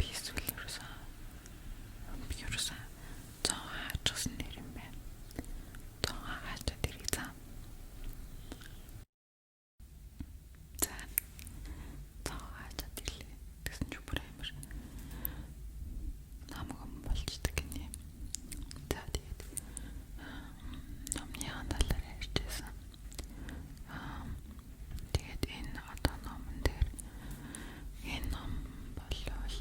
Би эсвэл ерөөсөө цаа хаачсан нэр юм байна. Цаа хаачаад ирэх заа. За цаа хаачаад ирлээ. Тэгсэн чи бүр амар намган болчдөг гинэ. За тэгээд номны хандалаар ярьжсэн. Тэгээд энэ одоо номон дээр энэ ном болвол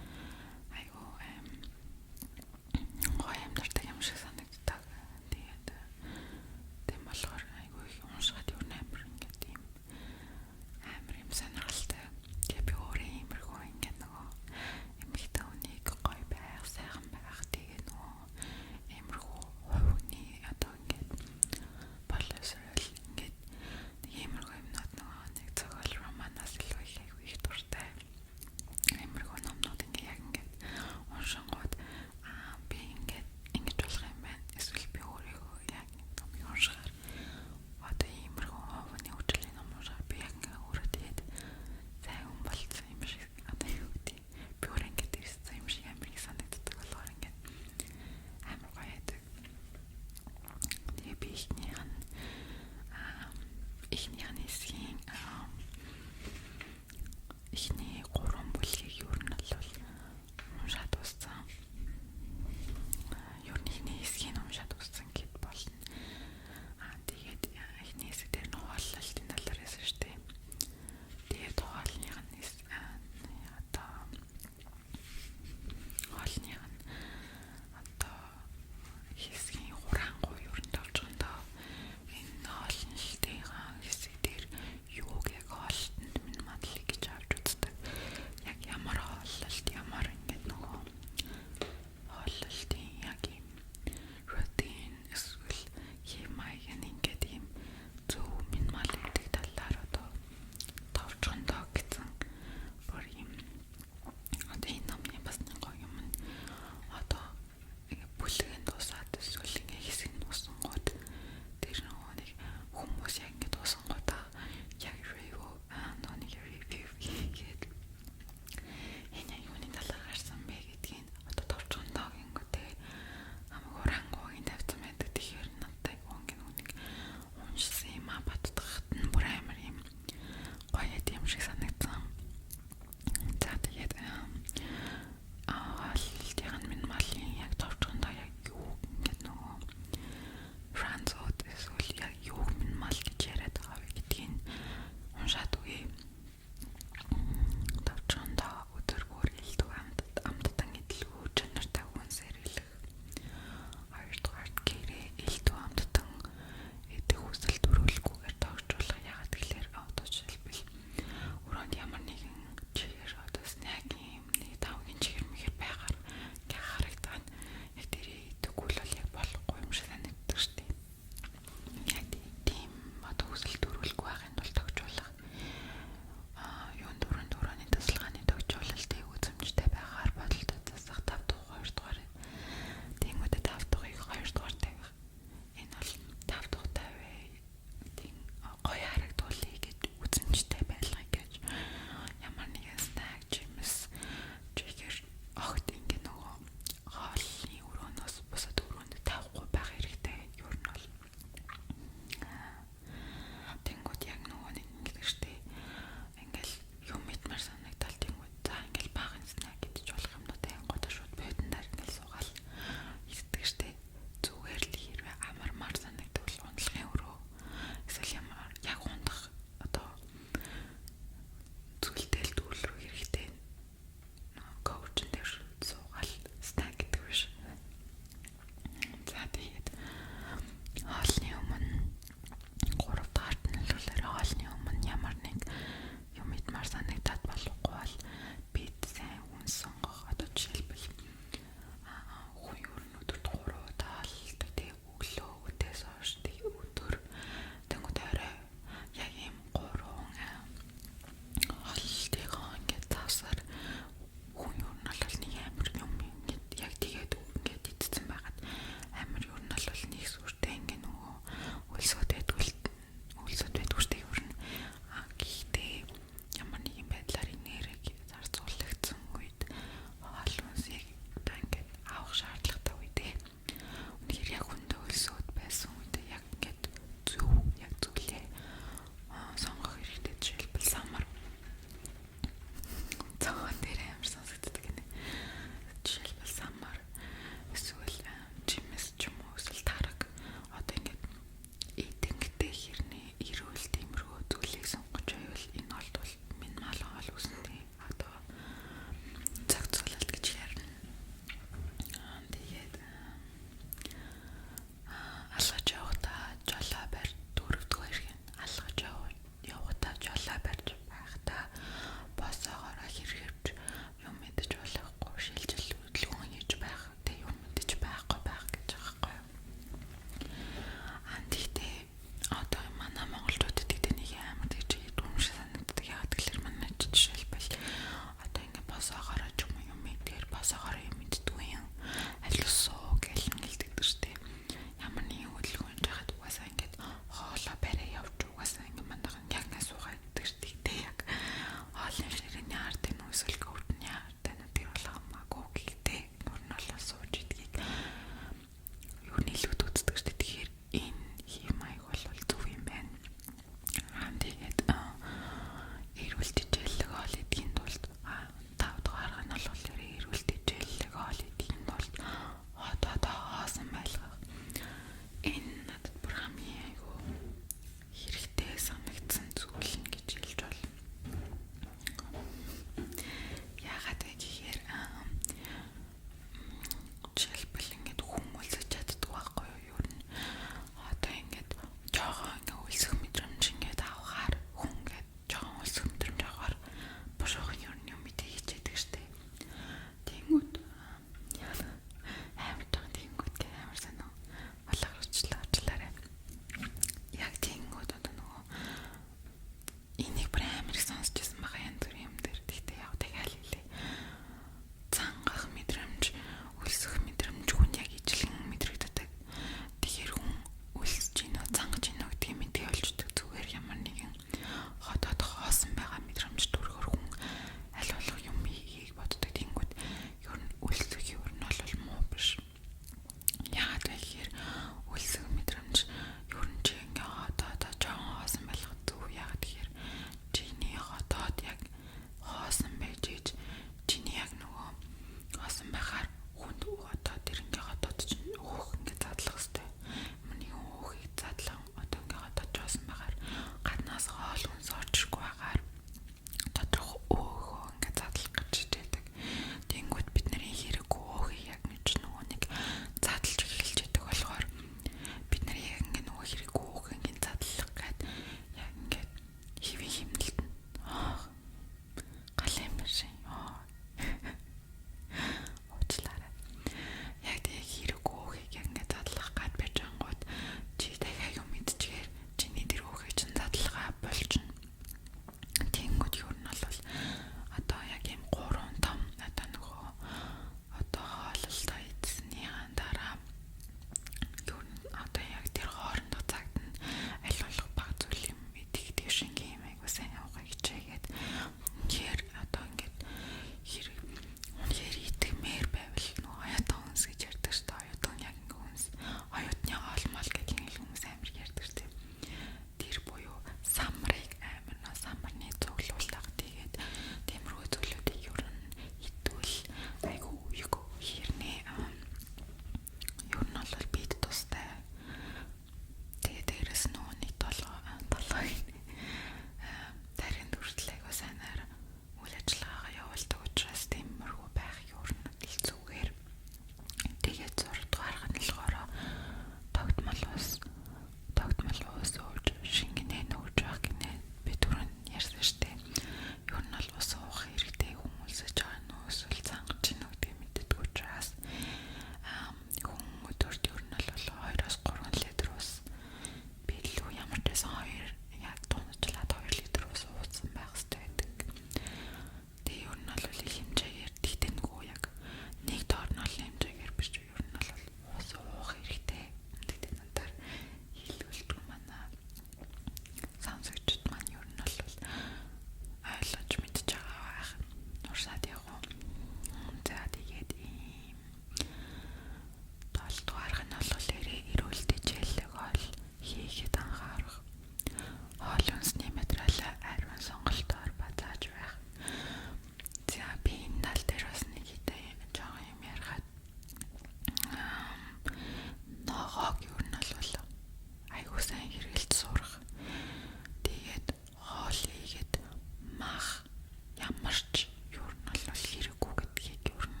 харж юу нь бол хэрэггүй гэдгийг юу нь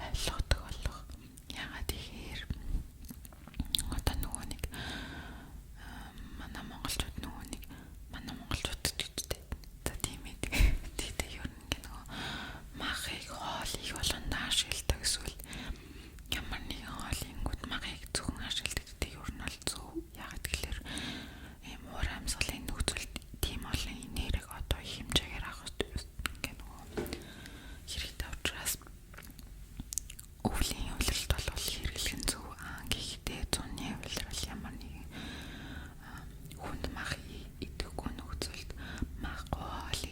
ойлгодог болох. Ягаад тэгэхээр одоо нөгөө нэг манай монголчууд гэдэгтэй. За тийм ээ. Тэгтээ юу нэг нөгөө махыг хоолыг болгонд ашигладаг эсвэл ямар нэгэн хоолынгууд махыг зөвхөн ашигладаг. Тэгтээ юу нь бол зөв. Ягаад гэхээр ийм уур амьсгалын нөхцөлд тийм олон энерги одоо хэмжээгээр авах гэх нөгөө хэрэгтэй учраас өвлийн хувьд бол хэрэглэх нь зөв. Гэхдээ зуны хувьд бол ямар нэгэн хүнд мах идэхгүй нөхцөлд мах хоол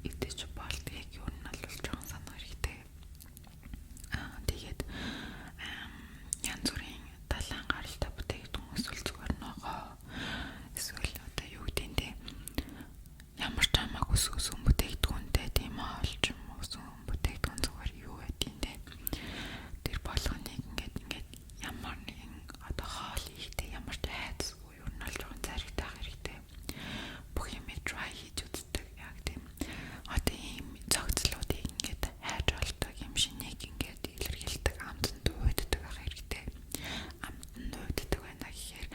идэж болдгийг юу нь бол жоохон санах хэрэгтэй. Тэгээд янз бүрийн далайн гаралтай бүтээгдэхүүн эсвэл зүгээр ногоо эсвэл одоо юу гэдэг нь ямар ч хамаагүй сүм бүтээгдэхүүнтэй тийм олж юм уу сүм бүтээгдэхүүн зүгээр юу гэдэг нь тэр болгоныг ингээд ямар нэгэн одоо хоол ихтэй ямар ч айдасгүй юу нь бол жоохон заригтай хэрэгтэй. Бүх юм dry хийж үздэг яг тийм одоо ийм цогцлуудыг ингээд хайж болдог юм шинийг ингээд илэрхийлдэг амтнд ууддаг ах хэрэгтэй. Амтнд ууддаг байна гэхээр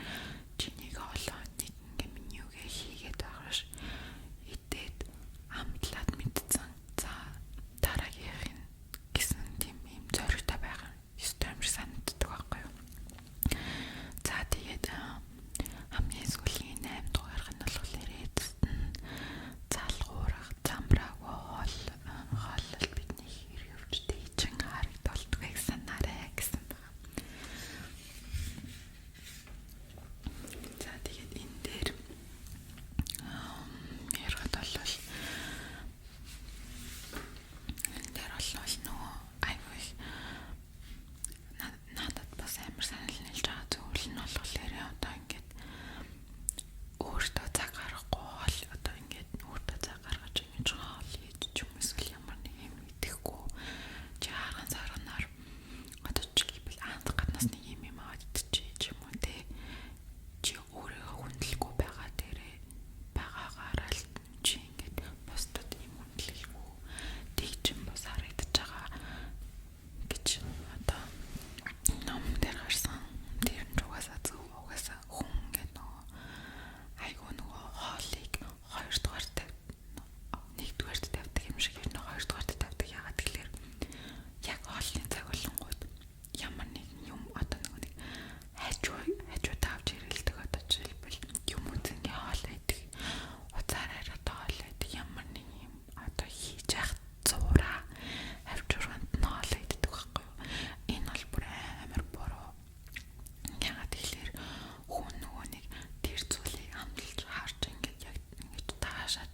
чинийг олоо нэг ингээд менюгээ хийгээд байгаш идээд амтлаад мэдсэн. За дараагийнх нь гэсэн тийм ийм зоригтой байх ёстой юм шиг санагддаг байхгүй юу? За тэгээд хамгийн сүүлийн 8 дугаарх нь болохоор эцэст нь залгуурах, замбраагүй хоол бидний хэрэг өвчтэй чин харагдуулдаг санаарай гэсэн байна. За тэгээд энэ дээр ярихад бол нөгөө айгүй надад бас амар санал нийлж байгаа зүйл нь болохоор одоо ингээд өөртөө цаг гаргахгүй бол одоо ингээд өөртөө цаг гаргаж ингэж хоол хийж ч юм эсвэл ямар нэг юм идэхгүй чи харган сарганаар одоо жишээлбэл анх гаднаас нэг юм аваад идчихээ ч юм уу те чи өөрийгөө хүндлэхгүй байгаа дээрээ байгаагаараа л чи ингээд бусдад юм хүндлэхгүй тэгжин бас харагдаж байгаа гэж одоо ном дээр гарсан. Тэр нь угаасаа зөв угаасаа хүн ингээд нөгөө айгүй нөгөө хоолыг хоёрдугаарт нэгдүгээрт тавьдаг юм шиг ер нь хоёрдугаарт тавьдаг. Ягаад гэхээр яг хоолны цаг болонгууд ямар нэгэн юм одоо нөгөө нэг хажуу тавж ирэлдэг одоо жишээлбэл юм үзэнгийн хоол байдаг. Уцаараар одоо хоол байдаг. Ямар нэг юм одоо хийж явах зураа авчирганд нь хоол иддэг байхгүй юу? Энэ бол бүр амар буруу. Ягаад гэхээр хүн нөгөө нэг тэр зүйлийг амталж харж ингээд яг ингэж таашаад